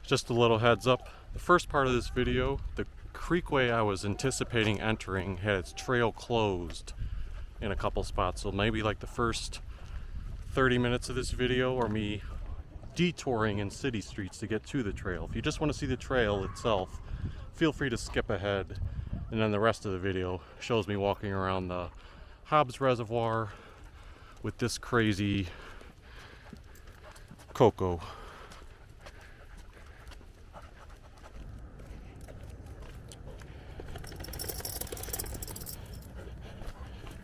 Just a little heads up, the first part of this video, the creekway I was anticipating entering had its trail closed in a couple spots, so maybe like the first 30 minutes of this video are me detouring in city streets to get to the trail. If you just want to see the trail itself, feel free to skip ahead, and then the rest of the video shows me walking around the Hobbs Reservoir with this crazy Coco.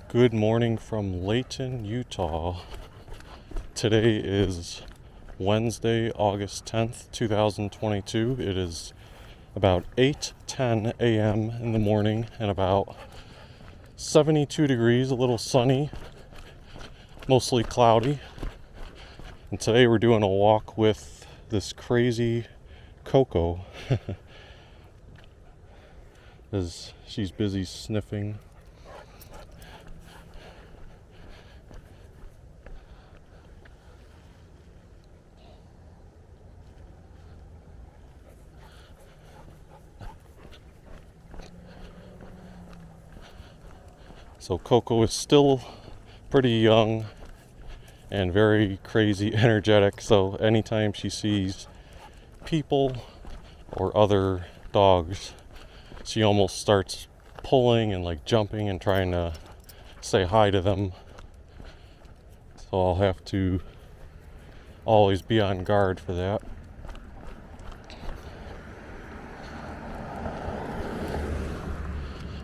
Good morning from Layton, Utah. Today is Wednesday, August 10th, 2022. It is about 8:10 a.m. in the morning and about 72 degrees, a little sunny, mostly cloudy. And today we're doing a walk with this crazy Coco as she's busy sniffing. So Coco is still pretty young and very crazy energetic, so anytime she sees people or other dogs, she almost starts pulling and like jumping and trying to say hi to them. So I'll have to always be on guard for that.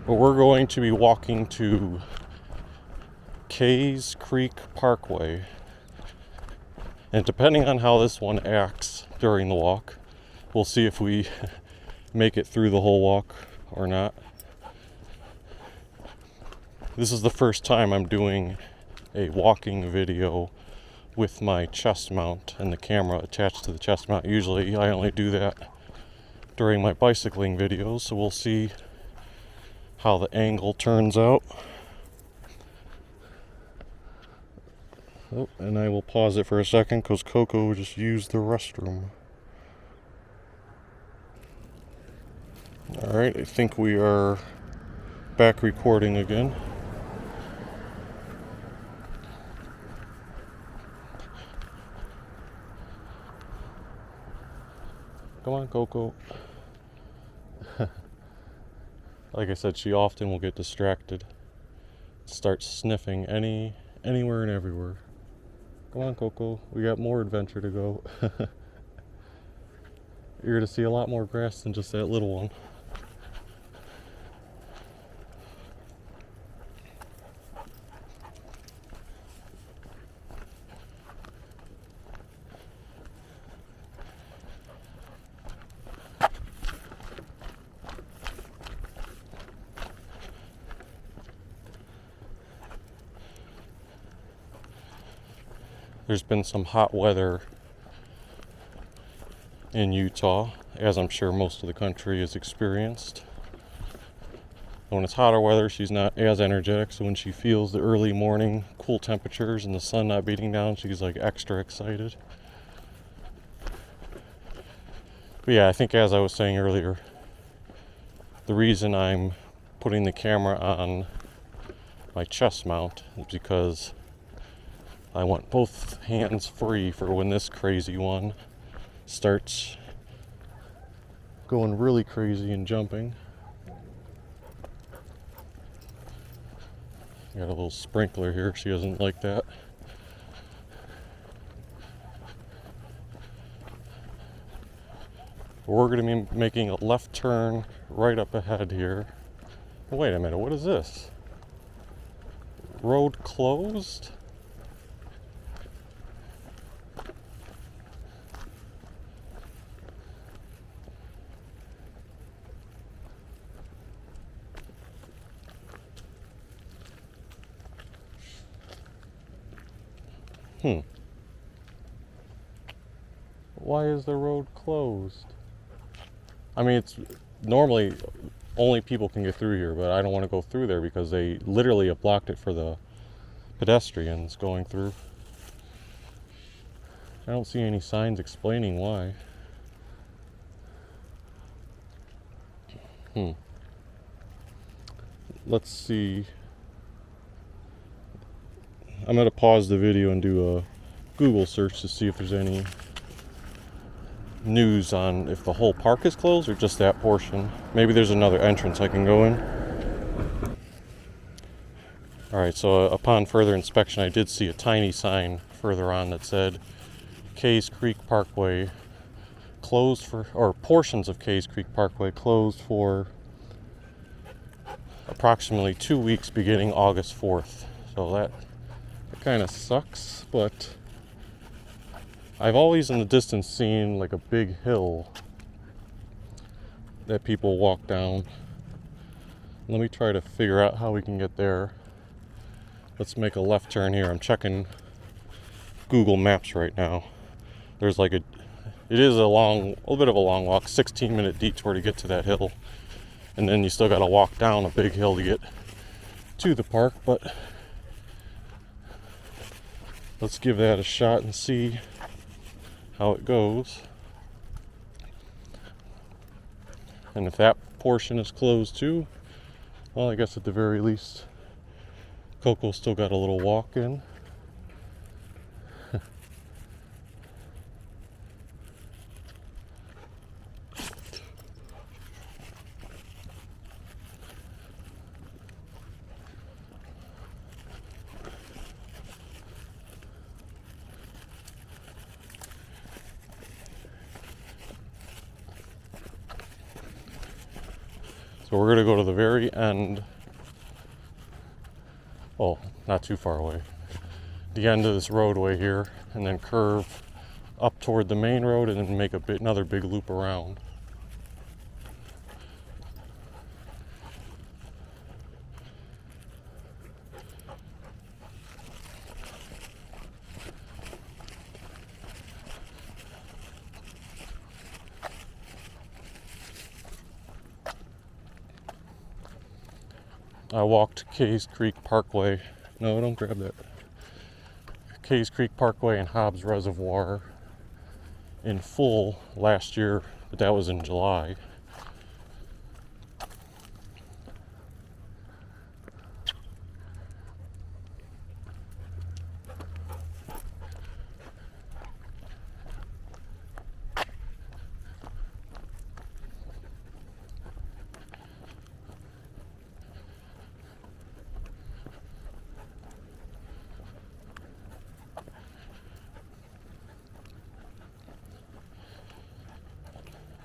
But we're going to be walking to Kays Creek Parkway. And depending on how this one acts during the walk, we'll see if we make it through the whole walk or not. This is the first time I'm doing a walking video with my chest mount and the camera attached to the chest mount. Usually I only do that during my bicycling videos, so we'll see how the angle turns out. Oh, and I will pause it for a second because Coco just used the restroom. Alright, I think we are back recording again. Come on, Coco. Like I said, she often will get distracted, start sniffing anywhere and everywhere. Come on, Coco, we got more adventure to go. You're going to see a lot more grass than just that little one. There's been some hot weather in Utah, as I'm sure most of the country has experienced. When it's hotter weather, she's not as energetic, so when she feels the early morning cool temperatures and the sun not beating down, she's like extra excited. But yeah, I think as I was saying earlier, the reason I'm putting the camera on my chest mount is because I want both hands free for when this crazy one starts going really crazy and jumping. Got a little sprinkler here, she doesn't like that. We're going to be making a left turn right up ahead here. Wait a minute, what is this? Road closed? Why is the road closed? I mean, it's normally only people can get through here, but I don't want to go through there because they literally have blocked it for the pedestrians going through. I don't see any signs explaining why. Let's see. I'm going to pause the video and do a Google search to see if there's any news on if the whole park is closed or just that portion. Maybe there's another entrance I can go in. Alright, so upon further inspection, I did see a tiny sign further on that said Kays Creek Parkway closed for, or portions of Kays Creek Parkway closed for approximately 2 weeks beginning August 4th. So that kind of sucks, but I've always in the distance seen like a big hill that people walk down. Let me try to figure out how we can get there. Let's make a left turn here. I'm checking Google Maps right now. There's like it is a little bit of a long walk, 16-minute detour to get to that hill. And then you still got to walk down a big hill to get to the park, but let's give that a shot and see how it goes. And if that portion is closed too, well, I guess at the very least, Coco still got a little walk in. So we're going to go to the very end. Oh, not too far away. The end of this roadway here, and then curve up toward the main road and then make another big loop around. I walked Kays Creek Parkway. No, don't grab that. Kays Creek Parkway and Hobbs Reservoir in full last year, but that was in July.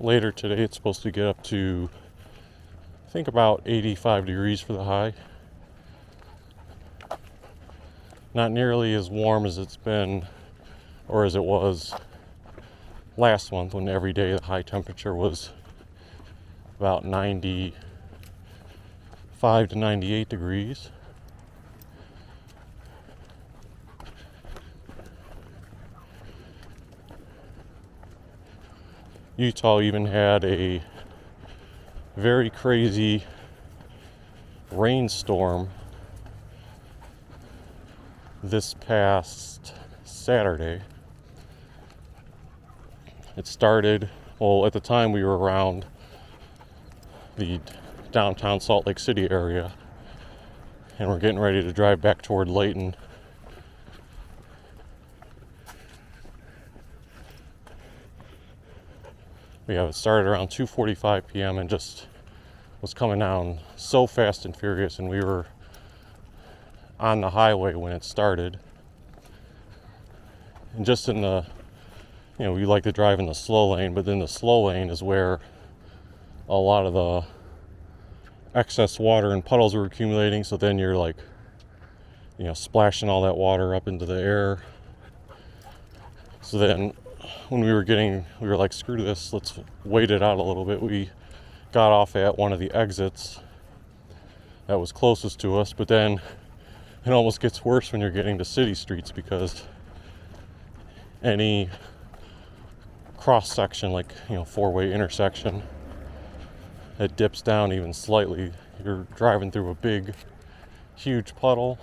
Later today, it's supposed to get up to, I think, about 85 degrees for the high. Not nearly as warm as it's been, or as it was last month, when every day the high temperature was about 95 to 98 degrees. Utah even had a very crazy rainstorm this past Saturday. It started, well, at the time we were around the downtown Salt Lake City area, and we're getting ready to drive back toward Layton. Yeah, it started around 2:45 p.m. and just was coming down so fast and furious, and we were on the highway when it started. And just in the, we like to drive in the slow lane, but then the slow lane is where a lot of the excess water and puddles were accumulating, so then you're like, splashing all that water up into the air. So then when we were like, screw this, let's wait it out a little bit. We got off at one of the exits that was closest to us, but then it almost gets worse when you're getting to city streets, because any cross section, like, four-way intersection that dips down even slightly, you're driving through a big, huge puddle.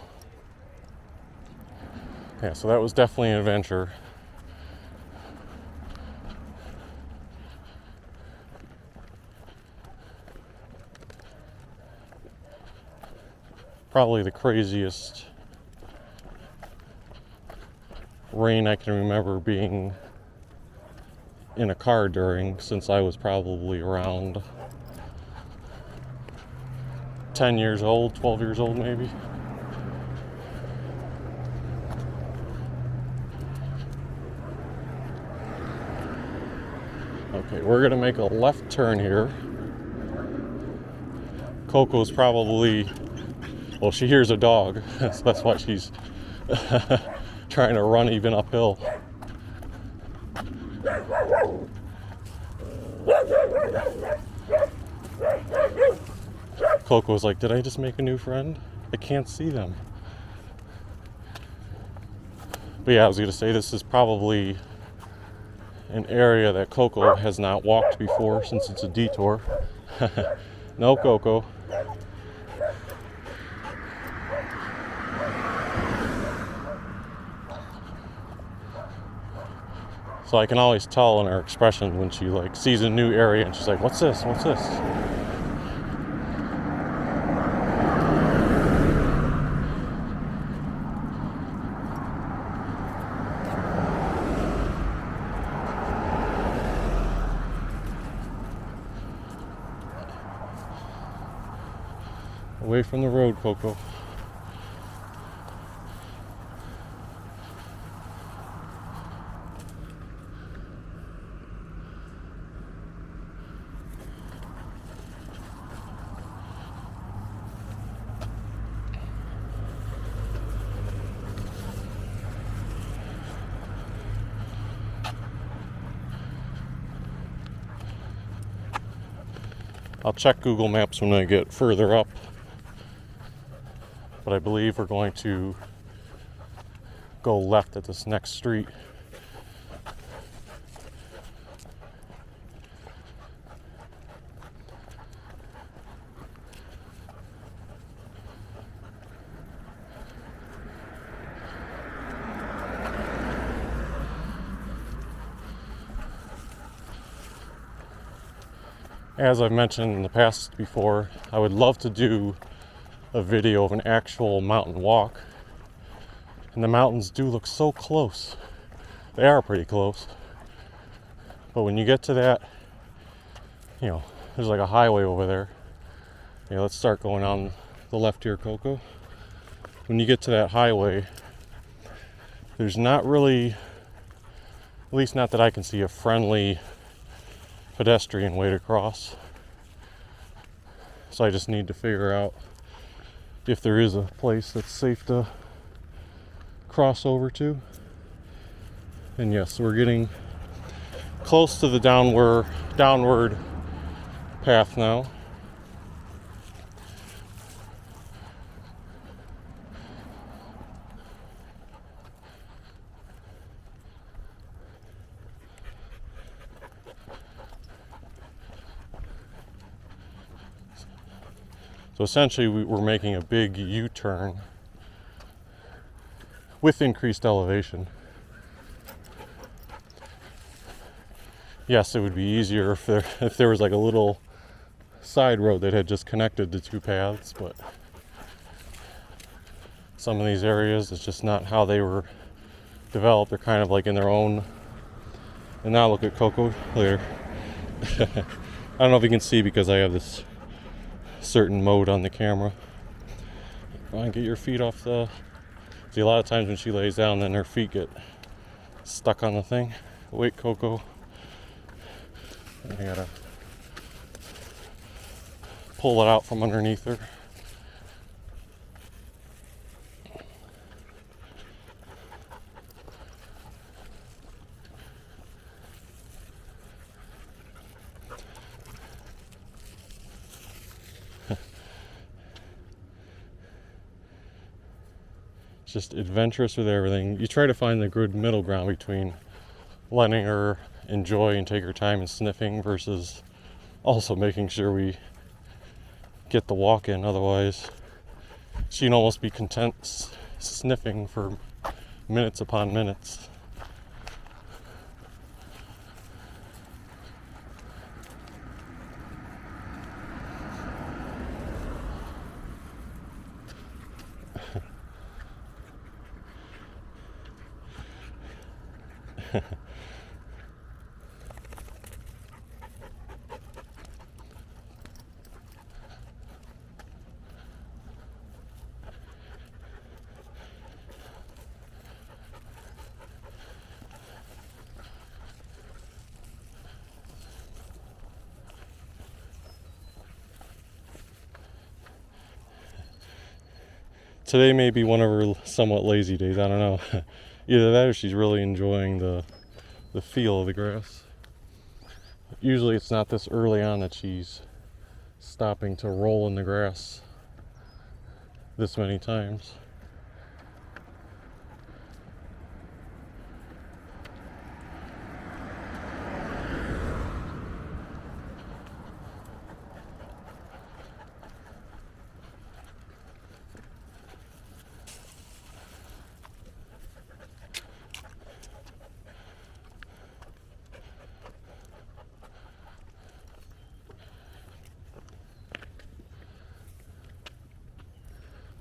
Yeah, so that was definitely an adventure. probably the craziest rain I can remember being in a car during, since I was probably around 10 years old, 12 years old maybe. Okay, we're gonna make a left turn here. Coco's probably, well, she hears a dog, so that's why she's trying to run even uphill. Coco's like, did I just make a new friend? I can't see them. But yeah, I was gonna say this is probably an area that Coco has not walked before, since it's a detour. No, Coco. So I can always tell in her expression when she like sees a new area and she's like, what's this? What's this? Away from the road, Coco. I'll check Google Maps when I get further up. But I believe we're going to go left at this next street. As I've mentioned in the past before, I would love to do a video of an actual mountain walk. And the mountains do look so close. They are pretty close. But when you get to that, you know, there's like a highway over there. Yeah, let's start going on the left here, Coco. When you get to that highway, there's not really, at least not that I can see, a friendly pedestrian way to cross. So I just need to figure out if there is a place that's safe to cross over to. And yes, we're getting close to the downward path now. So essentially we're making a big U-turn with increased elevation. Yes, it would be easier if there was like a little side road that had just connected the two paths, but some of these areas, it's just not how they were developed. They're kind of like in their own. And now look at Coco there. I don't know if you can see because I have this certain mode on the camera. Go on, get your feet off the. See, a lot of times when she lays down, then her feet get stuck on the thing. Wait, Coco. I gotta pull it out from underneath her. Just adventurous with everything. You try to find the good middle ground between letting her enjoy and take her time and sniffing versus also making sure we get the walk in. Otherwise, she'd almost be content sniffing for minutes upon minutes. Today may be one of her somewhat lazy days, I don't know. Either that or she's really enjoying the feel of the grass. Usually it's not this early on that she's stopping to roll in the grass this many times.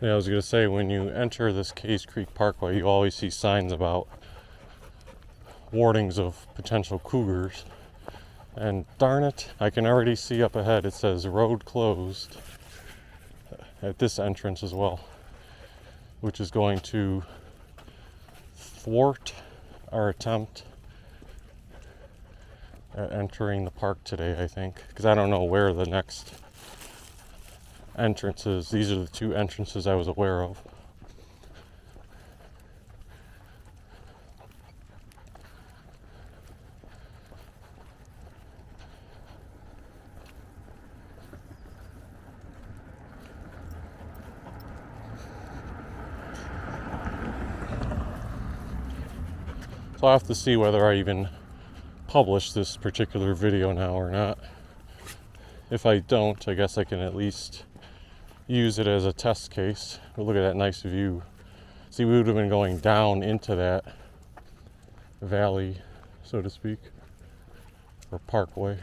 Yeah, I was going to say, when you enter this Kays Creek Parkway, you always see signs about warnings of potential cougars. And darn it, I can already see up ahead it says road closed at this entrance as well, which is going to thwart our attempt at entering the park today, I think, because I don't know where the next entrances. These are the two entrances I was aware of. So I'll have to see whether I even publish this particular video now or not. If I don't, I guess I can at least use it as a test case. But look at that nice view. See, we would have been going down into that valley, so to speak, or parkway.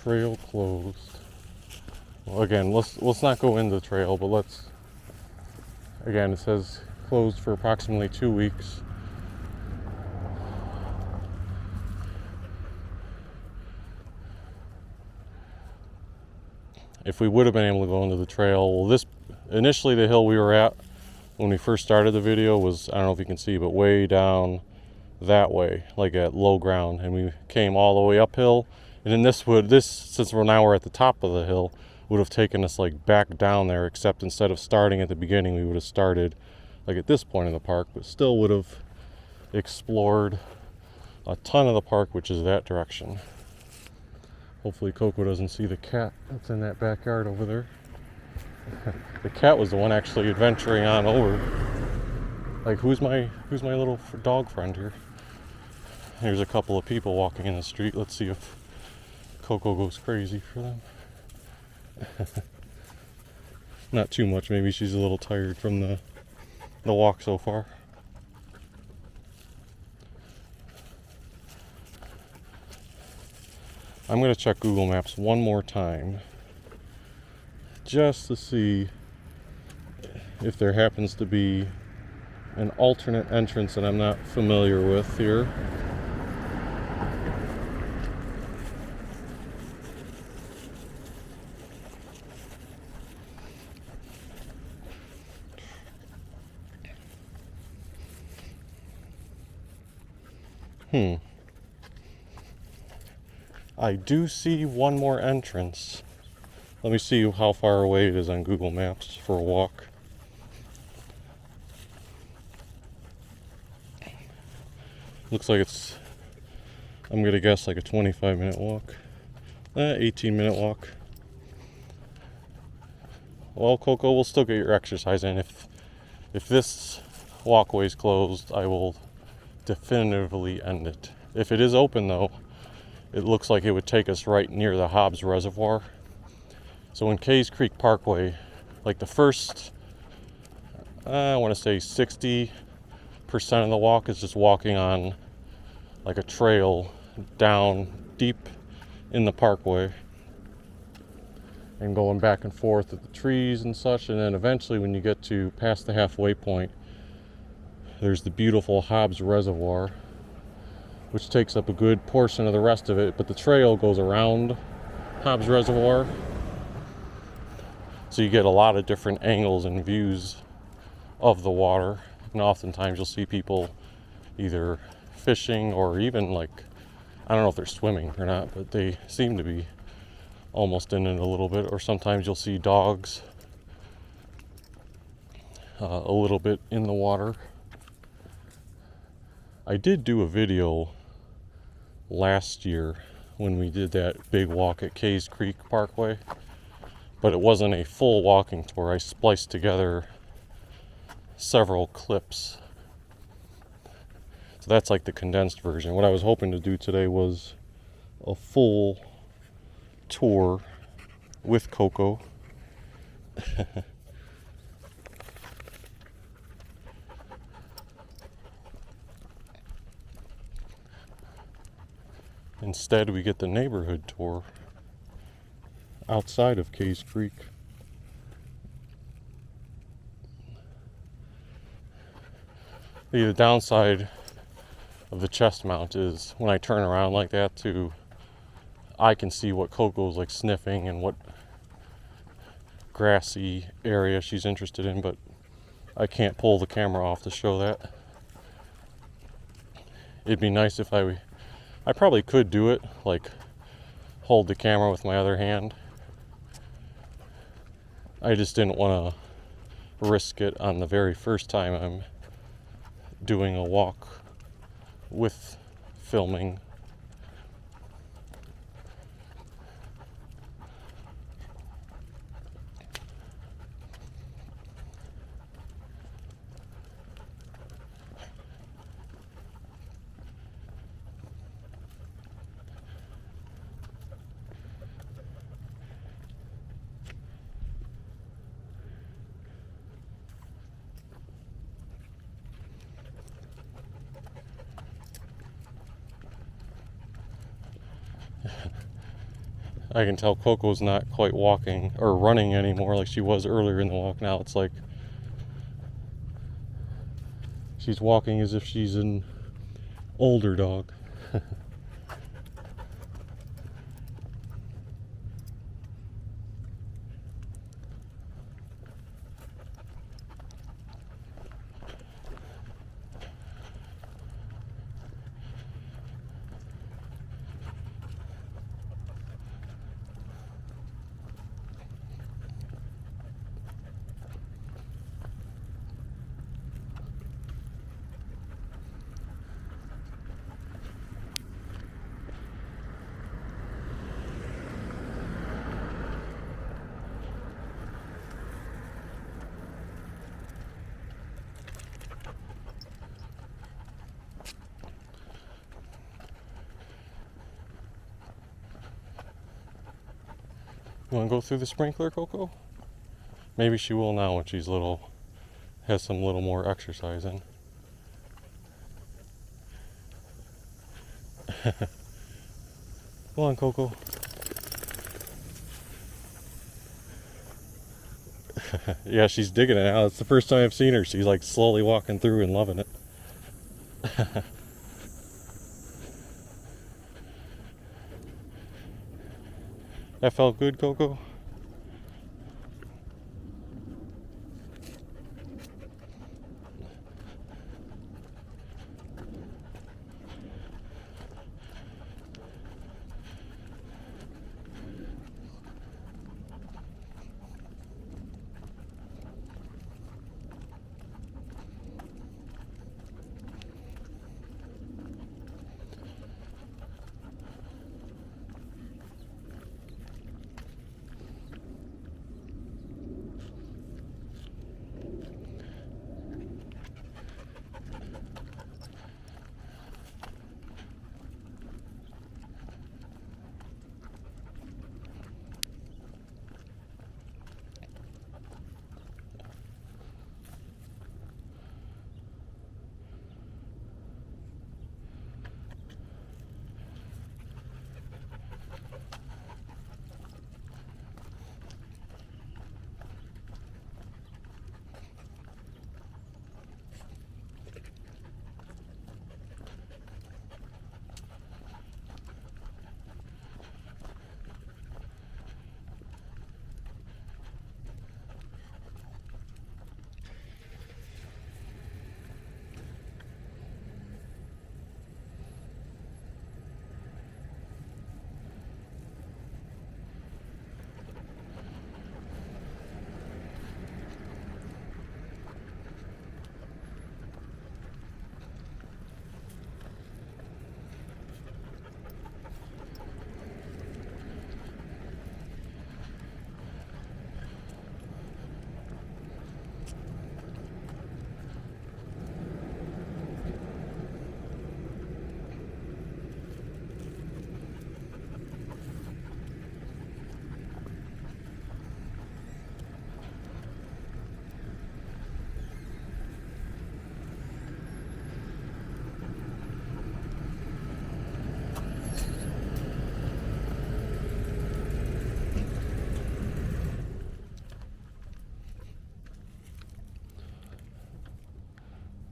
Trail closed. Well, again, let's not go into the trail, but let's, again, it says closed for approximately 2 weeks. If we would have been able to go into the trail, well, this initially the hill we were at when we first started the video was, I don't know if you can see, but way down that way, like at low ground, and we came all the way uphill. And then this, since we're at the top of the hill, would have taken us like back down there, except instead of starting at the beginning, we would have started like at this point in the park, but still would have explored a ton of the park, which is that direction. Hopefully Coco doesn't see the cat that's in that backyard over there. The cat was the one actually adventuring on over. Like, who's my little dog friend here? Here's a couple of people walking in the street. Let's see if Coco goes crazy for them. Not too much. Maybe she's a little tired from the walk so far. I'm going to check Google Maps one more time just to see if there happens to be an alternate entrance that I'm not familiar with here. I do see one more entrance. Let me see how far away it is on Google Maps for a walk. Looks like it's, I'm gonna guess, like a 25-minute walk. 18-minute walk. Well, Coco, we'll still get your exercise in. If this walkway's closed, I will definitively end it. If it is open though, it looks like it would take us right near the Hobbs Reservoir. So in Kays Creek Parkway, like the first, I want to say 60% of the walk is just walking on like a trail down deep in the parkway and going back and forth at the trees and such. And then eventually when you get to past the halfway point, there's the beautiful Hobbs Reservoir, which takes up a good portion of the rest of it, but the trail goes around Hobbs Reservoir, so you get a lot of different angles and views of the water. And oftentimes you'll see people either fishing or even like, I don't know if they're swimming or not, but they seem to be almost in it a little bit. Or sometimes you'll see dogs a little bit in the water. I did do a video last year when we did that big walk at Kays Creek Parkway, but it wasn't a full walking tour. I spliced together several clips. So that's like the condensed version. What I was hoping to do today was a full tour with Coco. Instead, we get the neighborhood tour outside of Kays Creek. The downside of the chest mount is when I turn around like that I can see what Coco's like sniffing and what grassy area she's interested in, but I can't pull the camera off to show that. It'd be nice if I probably could do it, like hold the camera with my other hand. I just didn't want to risk it on the very first time I'm doing a walk with filming. I can tell Coco's not quite walking or running anymore like she was earlier in the walk. Now it's like she's walking as if she's an older dog. You want to go through the sprinkler, Coco? Maybe she will now when she's little, has some little more exercise in. Come on, Coco. Yeah, she's digging it now. It's the first time I've seen her. She's like slowly walking through and loving it. That felt good, Coco?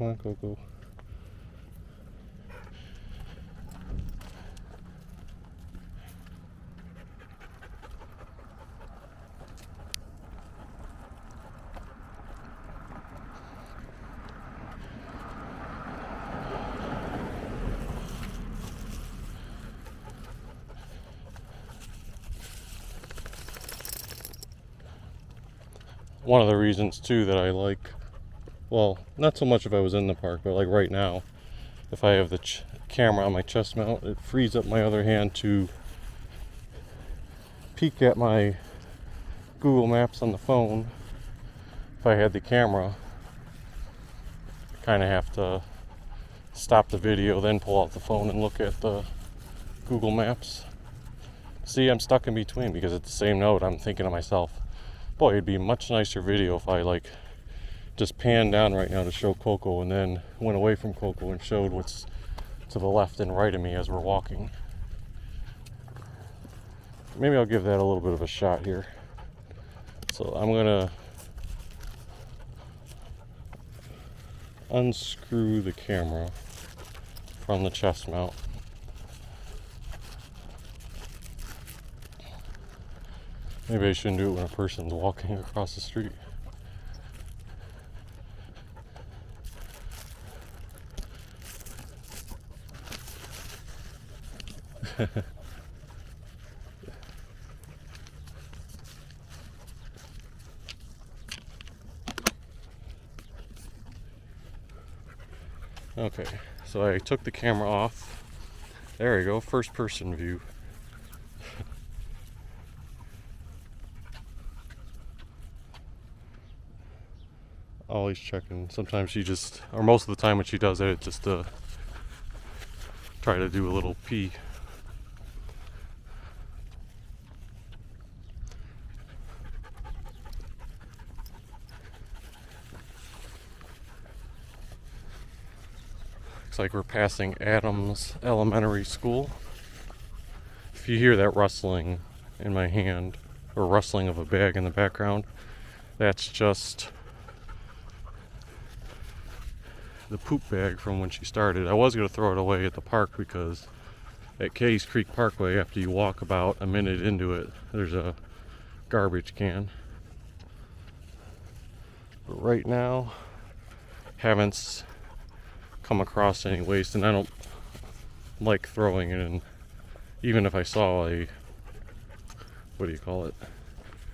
Come on, Coco. One of the reasons too that I like, well, not so much if I was in the park, but like right now, if I have the camera on my chest mount, it frees up my other hand to peek at my Google Maps on the phone. If I had the camera, I kind of have to stop the video, then pull out the phone and look at the Google Maps. See, I'm stuck in between because at the same note, I'm thinking to myself, boy, it'd be a much nicer video if I like just panned down right now to show Coco and then went away from Coco and showed what's to the left and right of me as we're walking. Maybe I'll give that a little bit of a shot here. So I'm gonna unscrew the camera from the chest mount. Maybe I shouldn't do it when a person's walking across the street. Okay, so I took the camera off. There we go, first person view. Always checking. Sometimes she just, or most of the time when she does it, just try to do a little pee. Looks like we're passing Adams Elementary School. If you hear that rustling in my hand, or rustling of a bag in the background, that's just the poop bag from when she started. I was going to throw it away at the park because at Kays Creek Parkway, after you walk about a minute into it, there's a garbage can. But right now, haven't come across any waste, and I don't like throwing it in. Even if I saw a, what do you call it,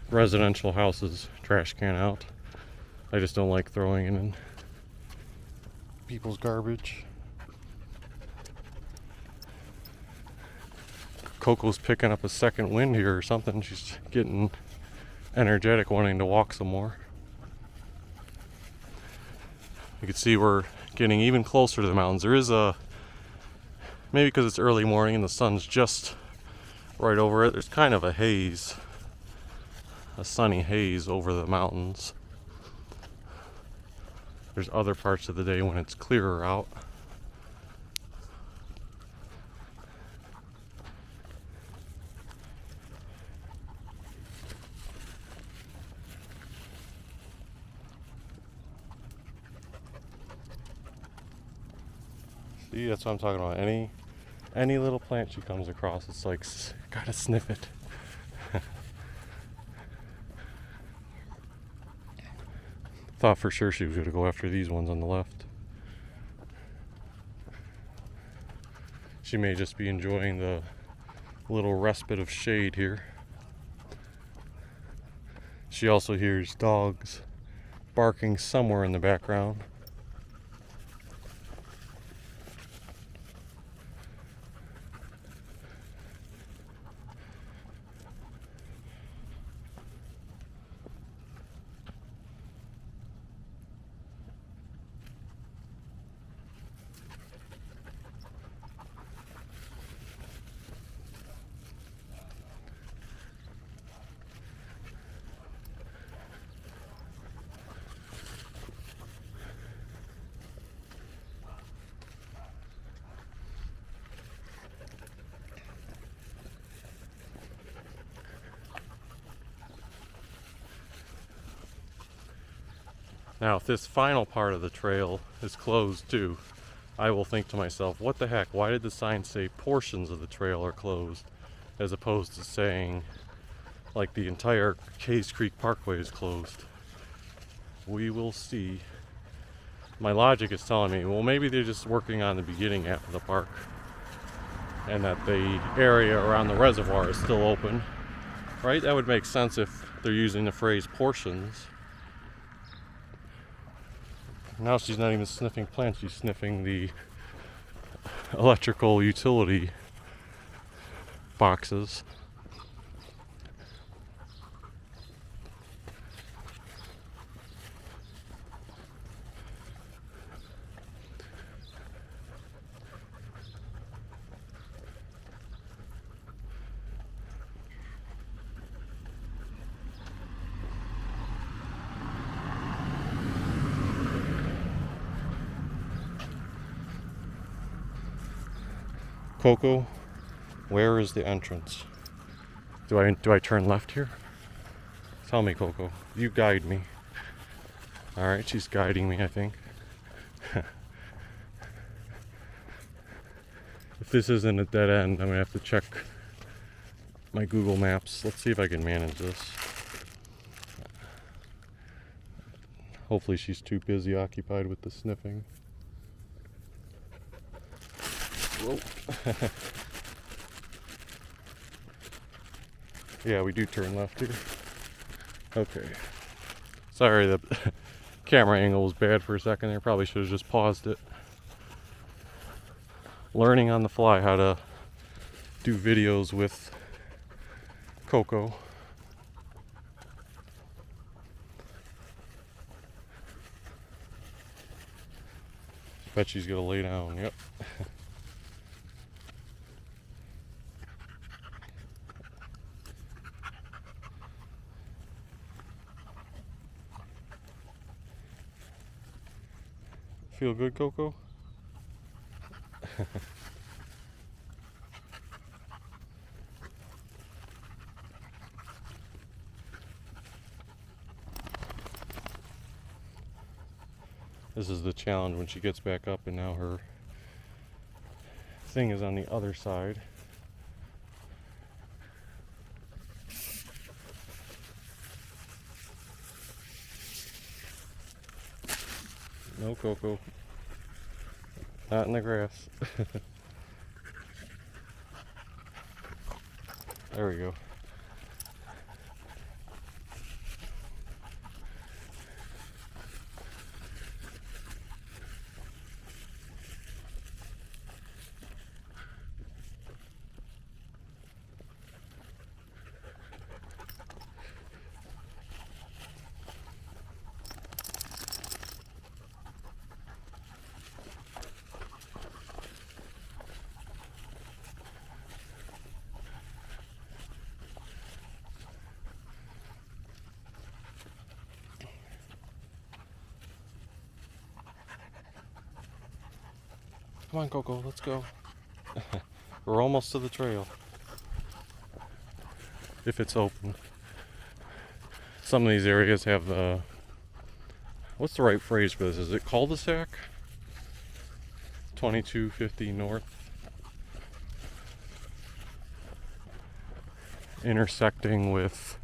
residential house's trash can out, I just don't like throwing it in people's garbage. Coco's picking up a second wind here or something. She's getting energetic, wanting to walk some more. You can see we're getting even closer to the mountains. There is a, maybe because it's early morning and the sun's just right over it, there's kind of a haze, a sunny haze over the mountains. There's other parts of the day when it's clearer out. See, that's what I'm talking about. Any little plant she comes across, it's like, gotta sniff it. Thought for sure she was going to go after these ones on the left. She may just be enjoying the little respite of shade here. She also hears dogs barking somewhere in the background. Now, if this final part of the trail is closed too, I will think to myself, what the heck? Why did the sign say portions of the trail are closed, as opposed to saying like the entire Kays Creek Parkway is closed? We will see. My logic is telling me, well, maybe they're just working on the beginning half of the park, and that the area around the reservoir is still open, right? That would make sense if they're using the phrase portions. Now she's not even sniffing plants, she's sniffing the electrical utility boxes. Coco, where is the entrance? Do I turn left here? Tell me, Coco. You guide me. Alright, she's guiding me, I think. If this isn't a dead end, I'm gonna have to check my Google Maps. Let's see if I can manage this. Hopefully she's too busy occupied with the sniffing. Whoa. Yeah, we do turn left here. Okay. Sorry, the camera angle was bad for a second there. Probably should have just paused it. Learning on the fly how to do videos with Coco. Bet she's gonna lay down. Yep. Feel good, Coco? This is the challenge when she gets back up and now her thing is on the other side. No, Coco. Not in the grass. There we go. Come on, Coco, let's go. We're almost to the trail. If it's open. Some of these areas have what's the right phrase for this? Is it cul-de-sac? 2250 north. Intersecting with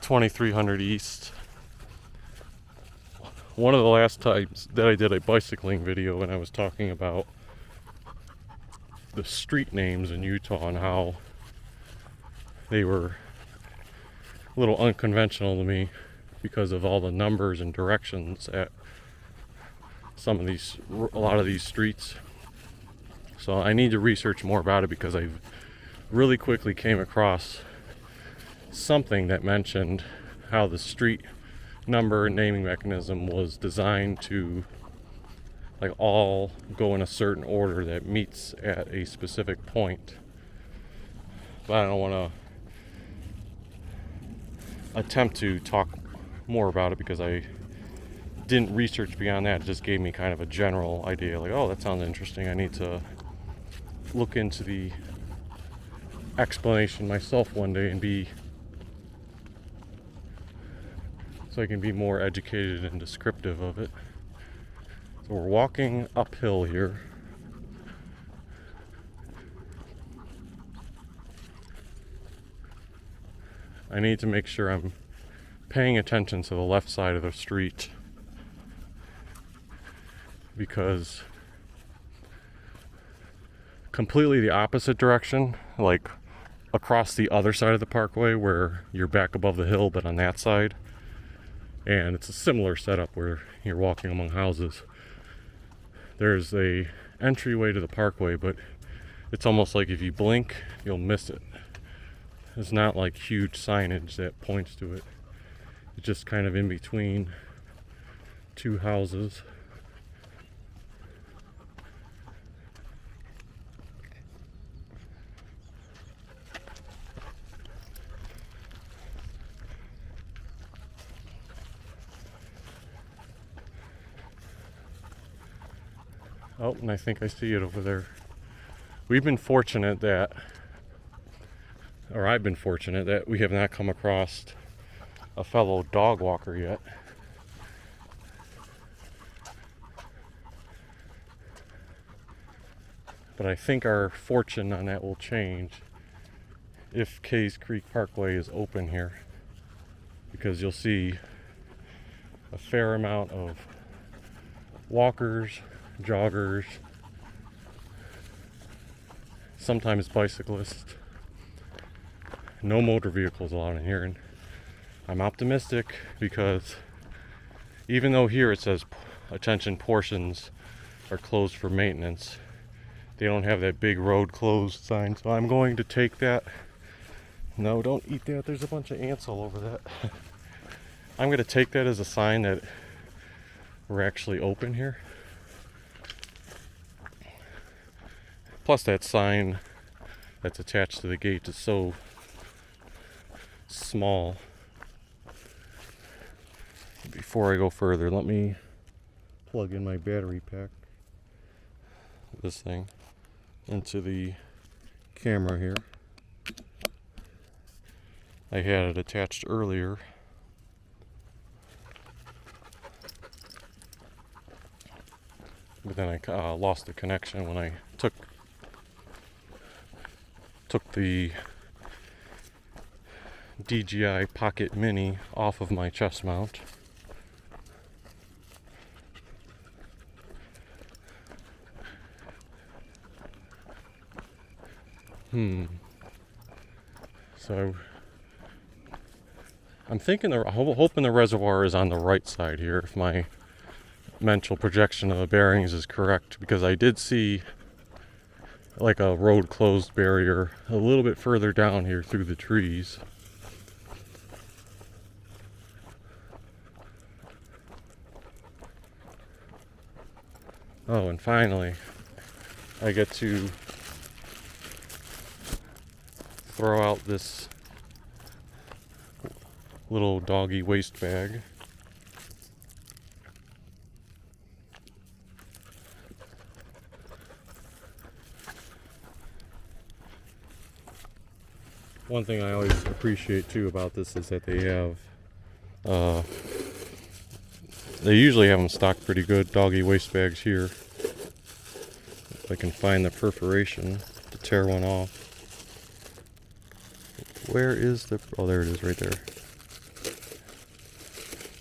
2300 east. One of the last times that I did a bicycling video and I was talking about the street names in Utah and how they were a little unconventional to me because of all the numbers and directions at a lot of these streets. So I need to research more about it because I really quickly came across something that mentioned how the street number naming mechanism was designed to like all go in a certain order that meets at a specific point. But I don't want to attempt to talk more about it because I didn't research beyond that. It just gave me kind of a general idea, like, oh, that sounds interesting. I need to look into the explanation myself one day and be so I can be more educated and descriptive of it. So we're walking uphill here. I need to make sure I'm paying attention to the left side of the street, because completely the opposite direction, like across the other side of the parkway where you're back above the hill, but on that side, and it's a similar setup where you're walking among houses. There's a entryway to the parkway, but it's almost like if you blink, you'll miss it. There's not like huge signage that points to it. It's just kind of in between two houses. Oh, and I think I see it over there. We've been fortunate that, or I've been fortunate that we have not come across a fellow dog walker yet. But I think our fortune on that will change if Kays Creek Parkway is open here, because you'll see a fair amount of walkers, joggers, sometimes bicyclists. No motor vehicles allowed in here, and I'm optimistic because even though here it says attention portions are closed for maintenance, they don't have that big road closed sign, so I'm going to take that. No, don't eat that. There's a bunch of ants all over that. I'm going to take that as a sign that we're actually open here. Plus that sign that's attached to the gate is so small. Before I go further, let me plug in my battery pack, this thing, into the camera here. I had it attached earlier. But then I lost the connection when I took the DJI Pocket Mini off of my chest mount. So I'm thinking, hoping the reservoir is on the right side here, if my mental projection of the bearings is correct, because I did see like a road closed barrier a little bit further down here through the trees. Oh, and finally I get to throw out this little doggy waste bag. One thing I always appreciate too about this is that they have, they usually have them stocked pretty good, doggy waste bags here. If I can find the perforation to tear one off. Where is the, oh there it is right there.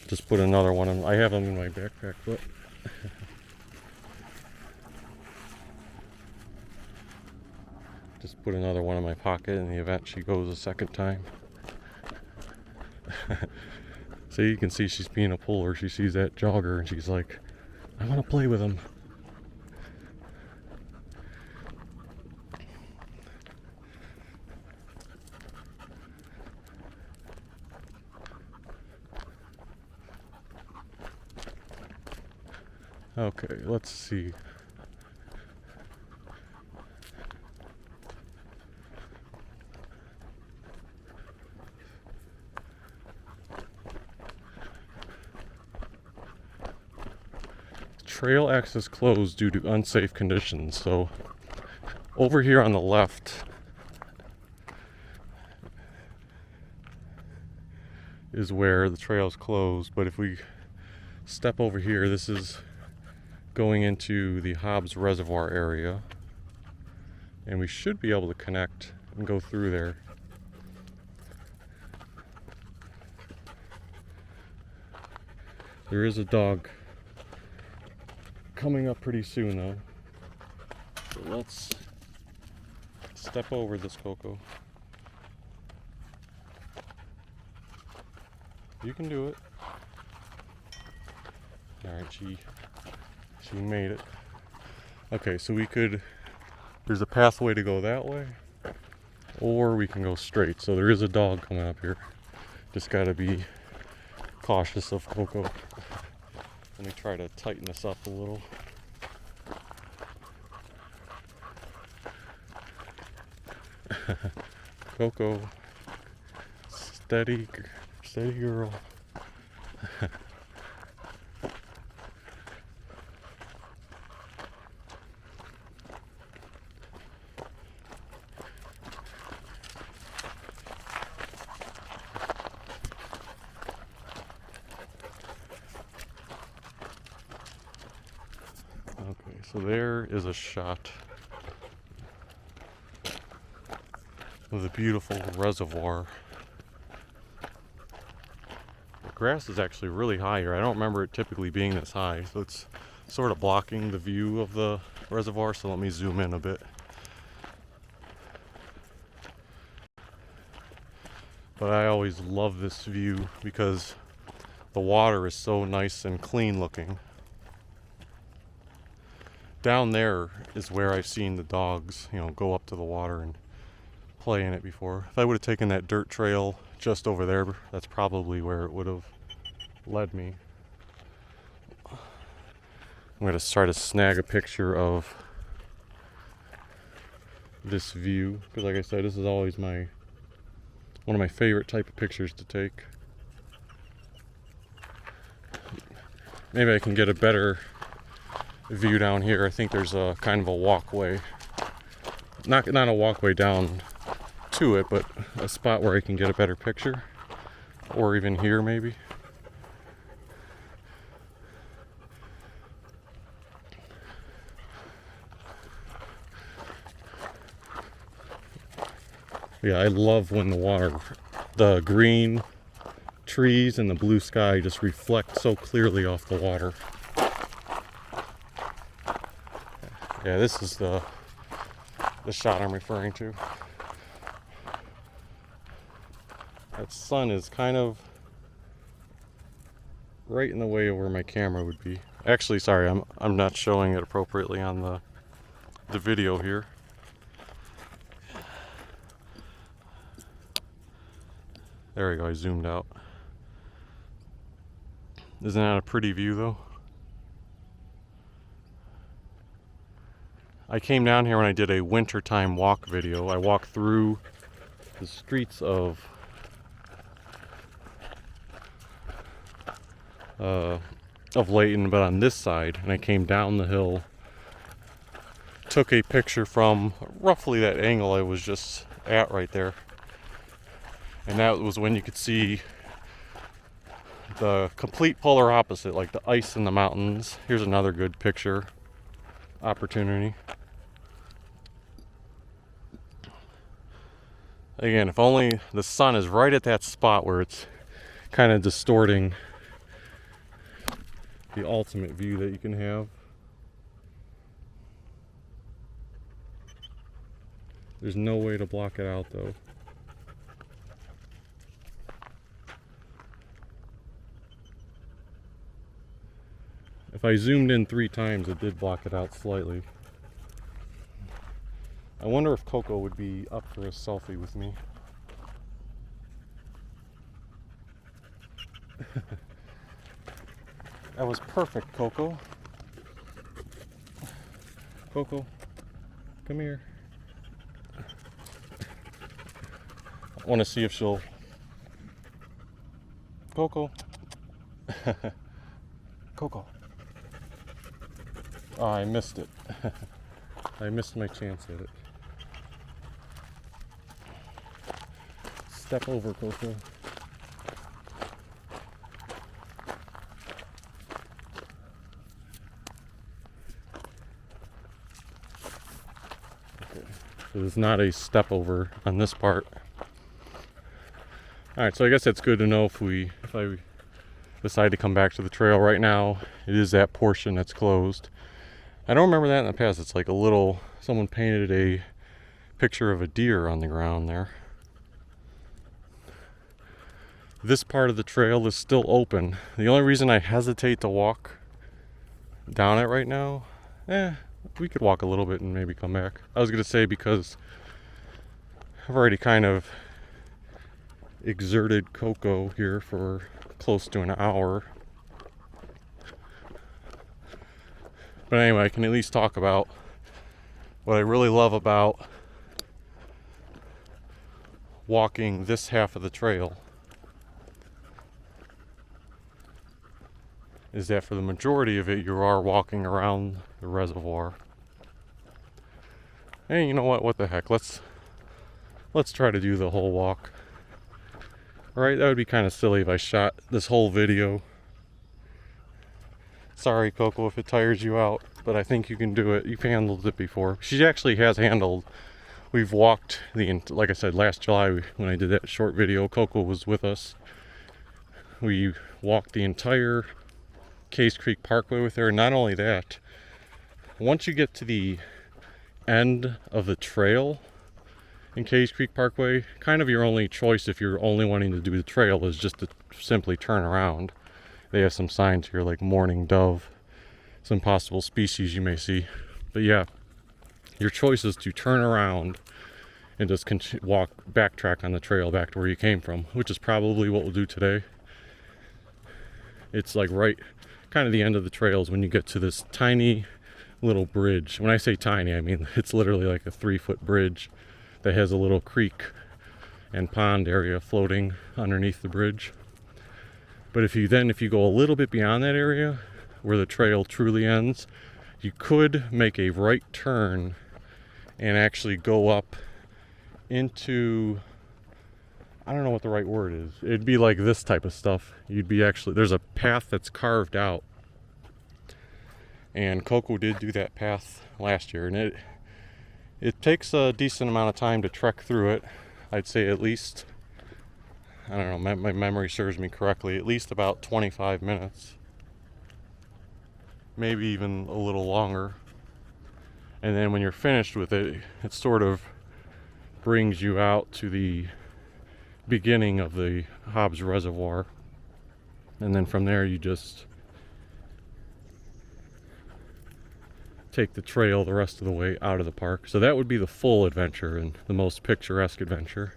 Just put another one in, I have them in my backpack, but just put another one in my pocket in the event she goes a second time. So you can see she's being a puller. She sees that jogger and she's like, I want to play with him. Okay, let's see. Trail access closed due to unsafe conditions. So over here on the left, is where the trail's closed, but if we step over here, this is going into the Hobbs Reservoir area, and we should be able to connect and go through there. There is a dog coming up pretty soon though, so let's step over this Coco. You can do it. Alright, she made it. Okay, so there's a pathway to go that way, or we can go straight. So there is a dog coming up here. Just gotta be cautious of Coco. Let me try to tighten this up a little. Coco, steady girl. Okay, so there is a shot of the beautiful reservoir. The grass is actually really high here. I don't remember it typically being this high, so it's sort of blocking the view of the reservoir, so let me zoom in a bit. But I always love this view because the water is so nice and clean looking. Down there is where I've seen the dogs, go up to the water and play in it before. If I would have taken that dirt trail just over there, that's probably where it would have led me. I'm going to try to snag a picture of this view, because like I said, this is always one of my favorite type of pictures to take. Maybe I can get a better view down here. I think there's a kind of a walkway, not a walkway down to it, but a spot where I can get a better picture, or even here maybe. Yeah, I love when the green trees and the blue sky just reflect so clearly off the water. Yeah, this is the shot I'm referring to. That sun is kind of right in the way of where my camera would be. Actually, sorry, I'm not showing it appropriately on the video here. There we go, I zoomed out. Isn't that a pretty view though? I came down here when I did a wintertime walk video. I walked through the streets of Layton, but on this side, and I came down the hill, took a picture from roughly that angle I was just at right there, and that was when you could see the complete polar opposite, like the ice in the mountains. Here's another good picture opportunity. Again, if only the sun is right at that spot where it's kind of distorting the ultimate view that you can have. There's no way to block it out though. If I zoomed in 3 times, it did block it out slightly. I wonder if Coco would be up for a selfie with me. That was perfect, Coco. Coco, come here. I want to see if she'll... Coco. Coco. Oh, I missed it. I missed my chance at it. Step over, Coco. There's not a step over on this part. Alright, so I guess that's good to know if I decide to come back to the trail. Right now, it is that portion that's closed. I don't remember that in the past. It's like a little, someone painted a picture of a deer on the ground there. This part of the trail is still open. The only reason I hesitate to walk down it right now, we could walk a little bit and maybe come back. I was gonna say because I've already kind of exerted Coco here for close to an hour. But anyway, I can at least talk about what I really love about walking this half of the trail is that for the majority of it, you are walking around the reservoir. Hey, you know what the heck, let's try to do the whole walk. Alright, that would be kind of silly if I shot this whole video. Sorry, Coco, if it tires you out, but I think you can do it. You've handled it before. She actually has handled. We've walked like I said, last July when I did that short video, Coco was with us. We walked the entire Kays Creek Parkway with her. Not only that, once you get to the end of the trail in Kays Creek Parkway, kind of your only choice if you're only wanting to do the trail is just to simply turn around. They have some signs here like mourning dove, some possible species you may see. But yeah, your choice is to turn around and just backtrack on the trail back to where you came from, which is probably what we'll do today. It's like right kind of the end of the trails when you get to this tiny little bridge. When I say tiny, I mean it's literally like a 3-foot bridge that has a little creek and pond area floating underneath the bridge. But if you go a little bit beyond that area where the trail truly ends, you could make a right turn and actually go up into, I don't know what the right word is. It'd be like this type of stuff. There's a path that's carved out. And Coco did do that path last year, and it takes a decent amount of time to trek through it. I'd say at least, I don't know, my memory serves me correctly, at least about 25 minutes. Maybe even a little longer. And then when you're finished with it, it sort of brings you out to the beginning of the Hobbs Reservoir. And then from there you just take the trail the rest of the way out of the park. So that would be the full adventure and the most picturesque adventure.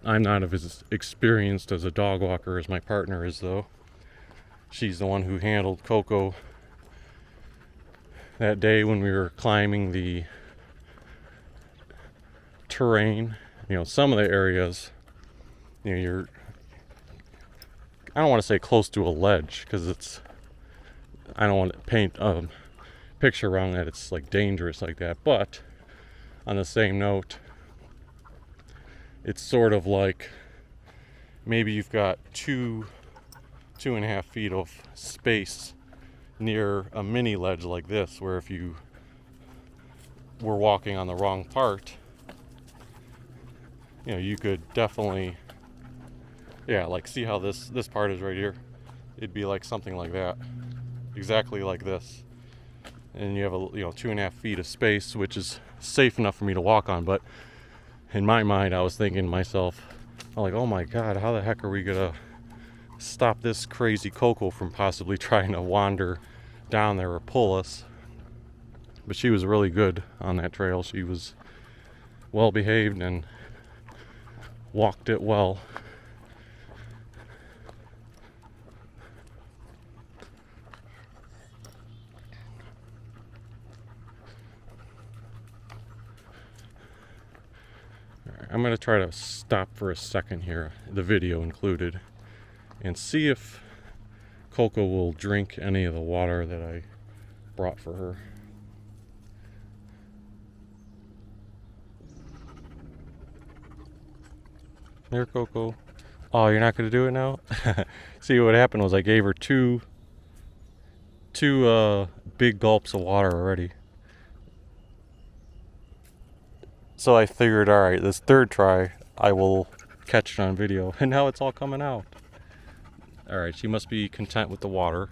I'm not as experienced as a dog walker as my partner is, though. She's the one who handled Coco that day when we were climbing the terrain. You know, some of the areas, you know, I don't want to say close to a ledge, because I don't want to paint a picture around that it's like dangerous like that. But on the same note, it's sort of like maybe you've got 2.5 feet of space near a mini ledge like this, where if you were walking on the wrong part, you know, you could definitely, like see how this part is right here. It'd be like something like that, exactly like this, and you have 2.5 feet of space, which is safe enough for me to walk on. But in my mind, I was thinking to myself, I'm like, oh my God, how the heck are we gonna stop this crazy Coco from possibly trying to wander down there or pull us? But she was really good on that trail. She was well behaved and walked it well. I'm going to try to stop for a second here, the video included, and see if Coco will drink any of the water that I brought for her. There, Coco. Oh, you're not going to do it now? See, what happened was I gave her two big gulps of water already. So I figured, alright, this third try, I will catch it on video. And now it's all coming out. Alright, she must be content with the water.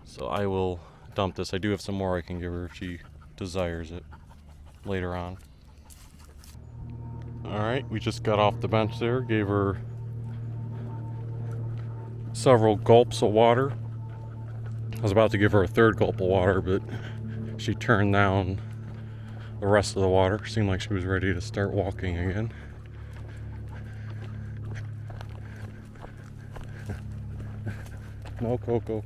So I will dump this. I do have some more I can give her if she desires it later on. Alright, we just got off the bench there. Gave her several gulps of water. I was about to give her a third gulp of water, but she turned down the rest of the water. Seemed like she was ready to start walking again. No, Coco.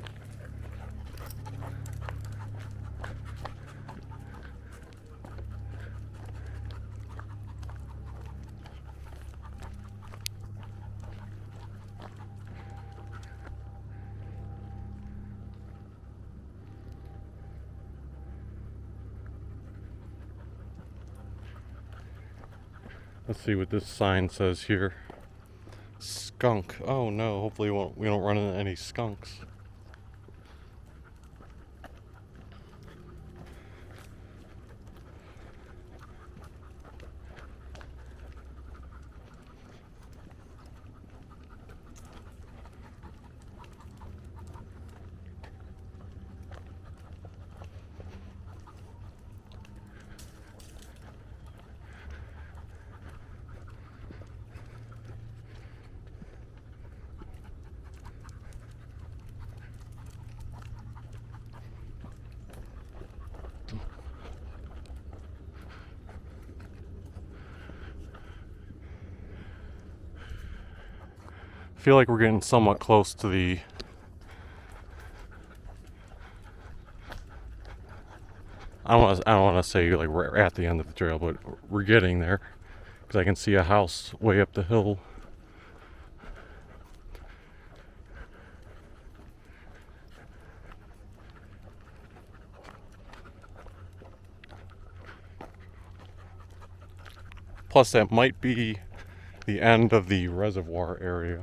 Let's see what this sign says here. Skunk. Oh no, hopefully we don't run into any skunks. I feel like we're getting somewhat close to the I don't want to say like we're at the end of the trail, but we're getting there because I can see a house way up the hill. Plus that might be the end of the reservoir area.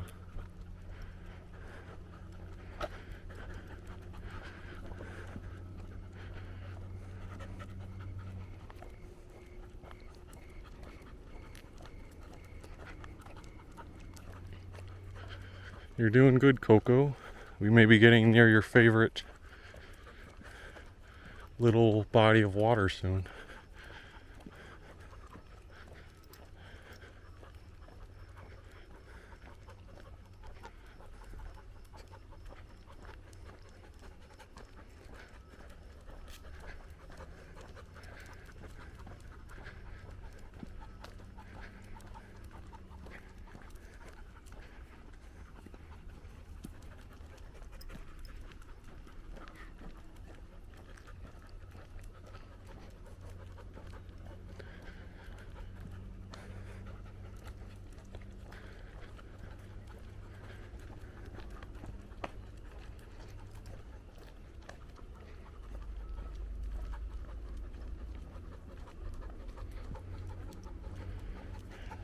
You're doing good, Coco. We may be getting near your favorite little body of water soon.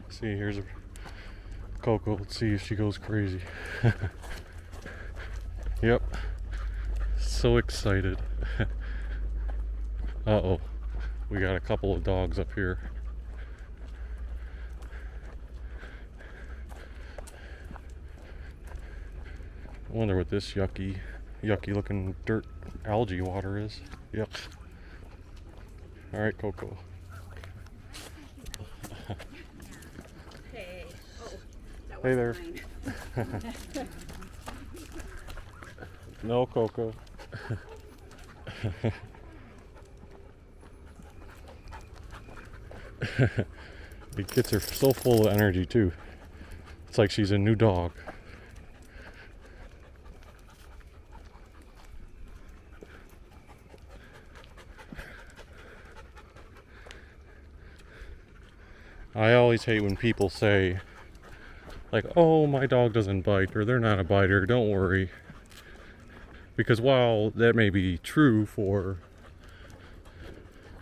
See, here's a Coco. Let's see if she goes crazy. Yep. So excited. Uh-oh. We got a couple of dogs up here. I wonder what this yucky looking dirt algae water is. Yep. Alright, Coco. Hey there. No, Coco. The kids are so full of energy too. It's like she's a new dog. I always hate when people say, like, oh, my dog doesn't bite, or they're not a biter, don't worry. Because while that may be true for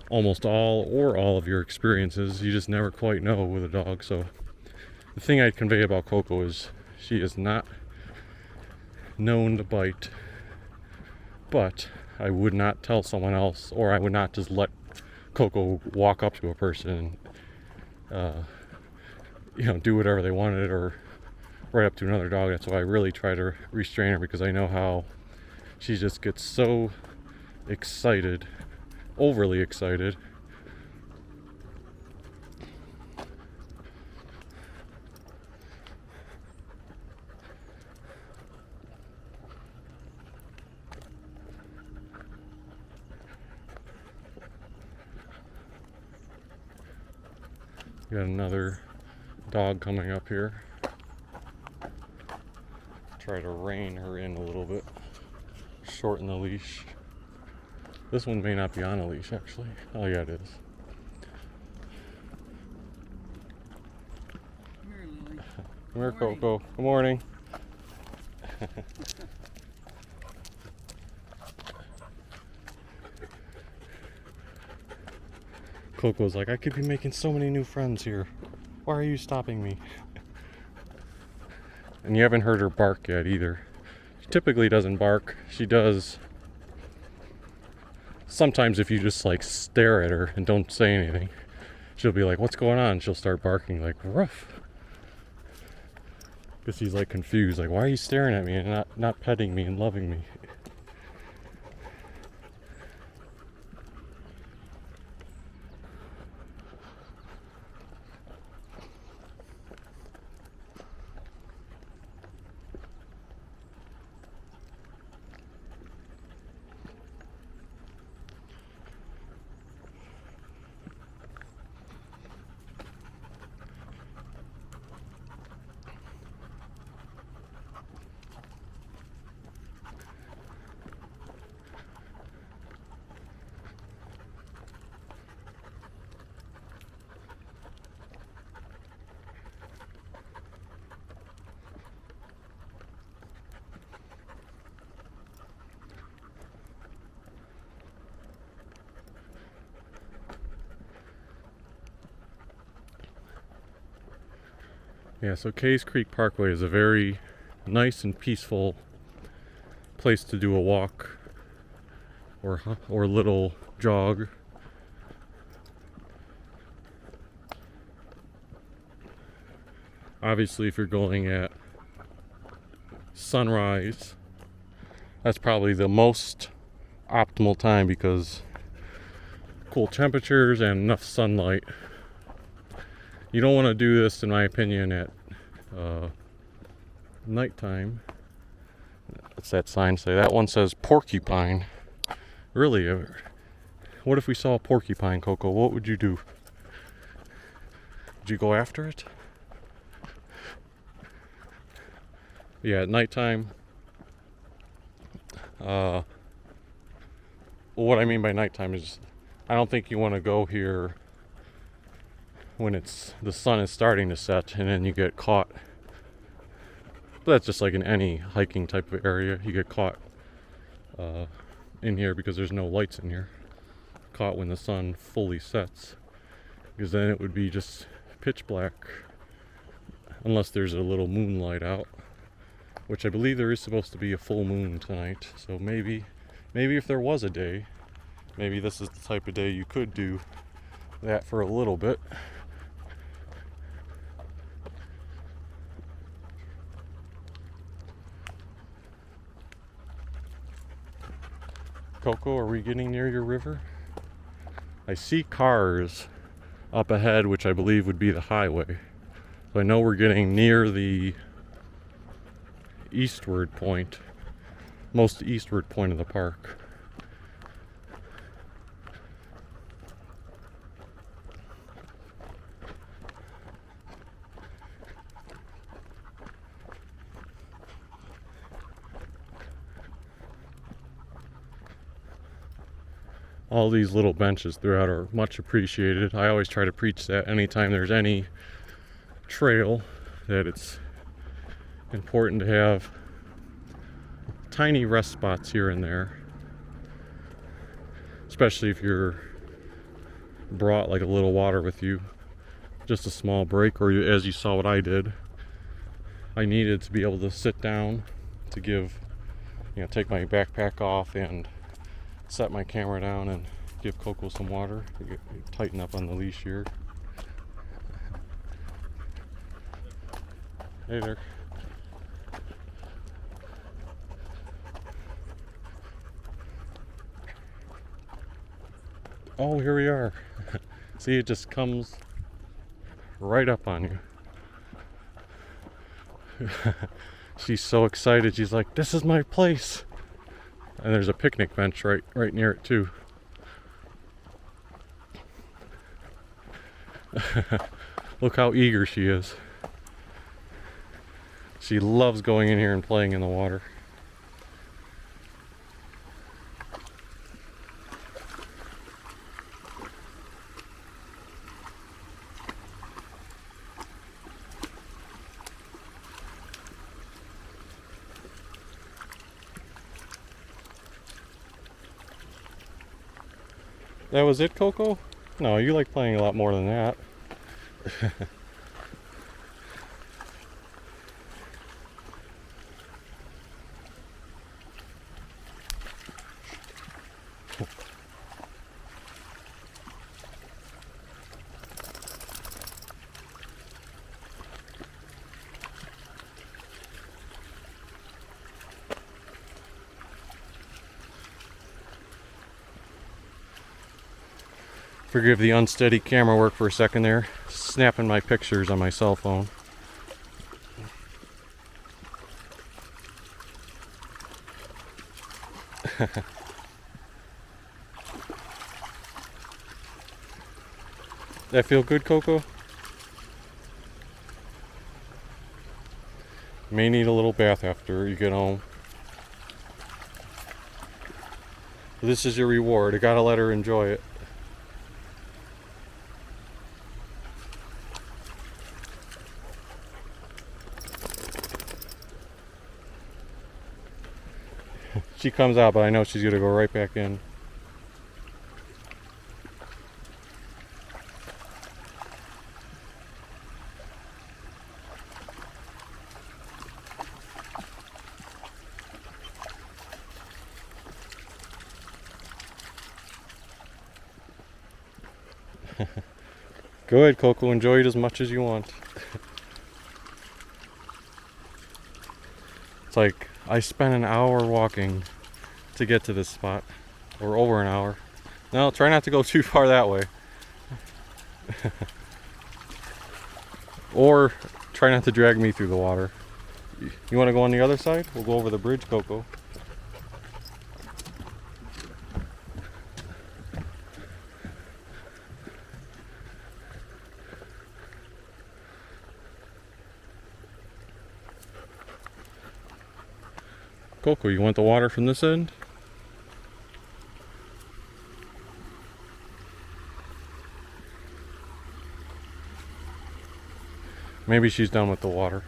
almost all of your experiences, you just never quite know with a dog. So the thing I'd convey about Coco is she is not known to bite, but I would not tell someone else, or I would not just let Coco walk up to a person do whatever they wanted, or right up to another dog. That's why I really try to restrain her, because I know how she just gets so excited, overly excited. Got another dog coming up here. Try to rein her in a little bit. Shorten the leash. This one may not be on a leash, actually. Oh yeah, it is. Come here, Lily. Come here, Coco. Good morning. Coco's like, I could be making so many new friends here. Why are you stopping me? And you haven't heard her bark yet either. She typically doesn't bark. She does sometimes if you just like stare at her and don't say anything. She'll be like, what's going on? She'll start barking like, ruff. Because she's like confused, like, why are you staring at me and not petting me and loving me? Yeah, so Kays Creek Parkway is a very nice and peaceful place to do a walk or little jog. Obviously, if you're going at sunrise, that's probably the most optimal time, because cool temperatures and enough sunlight. You don't want to do this, in my opinion, at nighttime. What's that sign say? That one says porcupine. Really? What if we saw a porcupine, Coco? What would you do? Would you go after it? Yeah, at nighttime. What I mean by nighttime is, I don't think you want to go here when the sun is starting to set and then you get caught. But that's just like in any hiking type of area. You get caught in here because there's no lights in here. Caught when the sun fully sets, because then it would be just pitch black unless there's a little moonlight out, which I believe there is supposed to be a full moon tonight. So maybe if there was a day, maybe this is the type of day you could do that for a little bit. Coco, are we getting near your river? I see cars up ahead, which I believe would be the highway. So I know we're getting near the eastward point, most eastward point of the park. All these little benches throughout are much appreciated. I always try to preach that anytime there's any trail, that it's important to have tiny rest spots here and there, especially if you're brought like a little water with you, just a small break, or as you saw what I did, I needed to be able to sit down to take my backpack off and set my camera down and give Coco some water. Tighten up on the leash here. Hey there. Oh, here we are. See, it just comes right up on you. She's so excited. She's like, "This is my place." And there's a picnic bench right near it too. Look how eager she is. She loves going in here and playing in the water. That was it, Coco? No, you like playing a lot more than that. Forgive the unsteady camera work for a second there. Snapping my pictures on my cell phone. That feel good, Coco? May need a little bath after you get home. This is your reward. I gotta let her enjoy it. She comes out, but I know she's gonna go right back in. Go ahead, Coco. Enjoy it as much as you want. It's like I spent an hour walking to get to this spot, or over an hour. No, try not to go too far that way. Or try not to drag me through the water. You want to go on the other side? We'll go over the bridge, Coco. Coco, you want the water from this end? Maybe she's done with the water.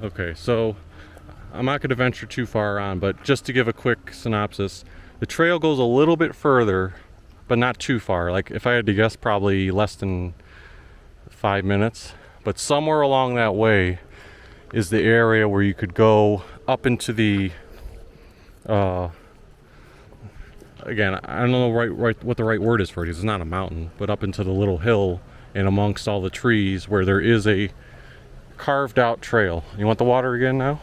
Okay, so I'm not going to venture too far on, but just to give a quick synopsis, the trail goes a little bit further, but not too far. Like, if I had to guess, probably less than 5 minutes. But somewhere along that way is the area where you could go up into the again, I don't know what the right word is for it, because it's not a mountain, but up into the little hill and amongst all the trees where there is a carved out trail. You want the water again now?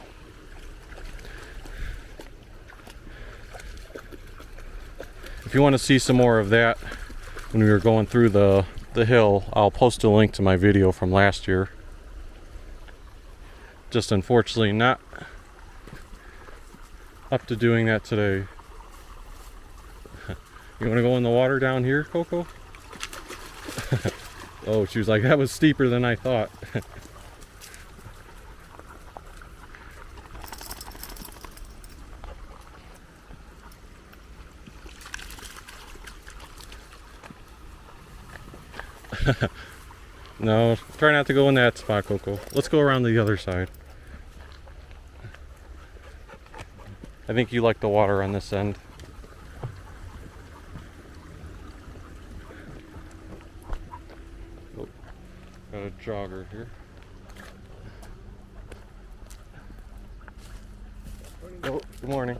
If you want to see some more of that when we were going through the hill, I'll post a link to my video from last year. Just unfortunately not up to doing that today. You want to go in the water down here, Coco? Oh, she was like, that was steeper than I thought. No, try not to go in that spot, Coco. Let's go around the other side. I think you like the water on this end. Oh, got a jogger here. Oh, good morning.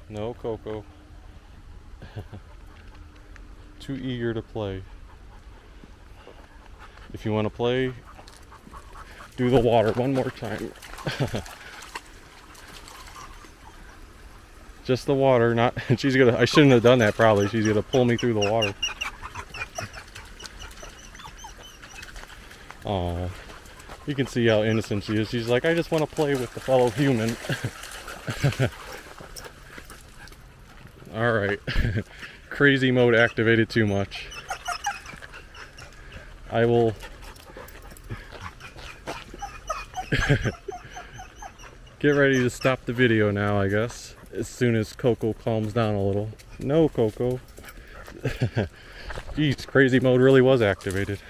No, Coco. too eager to play. If you want to play, do the water one more time. Just the water, not, she's gonna, I shouldn't have done that probably. She's gonna pull me through the water. Oh, you can see how innocent she is. She's like, I just want to play with the fellow human. Alright. Crazy mode activated too much. I will get ready to stop the video now, I guess, as soon as Coco calms down a little. No, Coco. Jeez, crazy mode really was activated.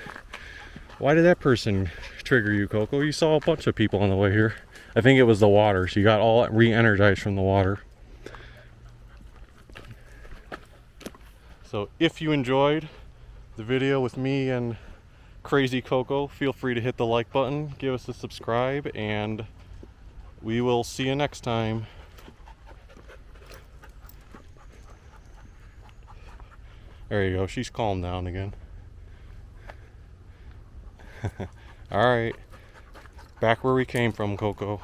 Why did that person trigger you, Coco? You saw a bunch of people on the way here. I think it was the water. She got all re-energized from the water. So if you enjoyed the video with me and Crazy Coco, feel free to hit the like button, give us a subscribe, and we will see you next time. There you go, she's calmed down again. Alright, back where we came from, Coco.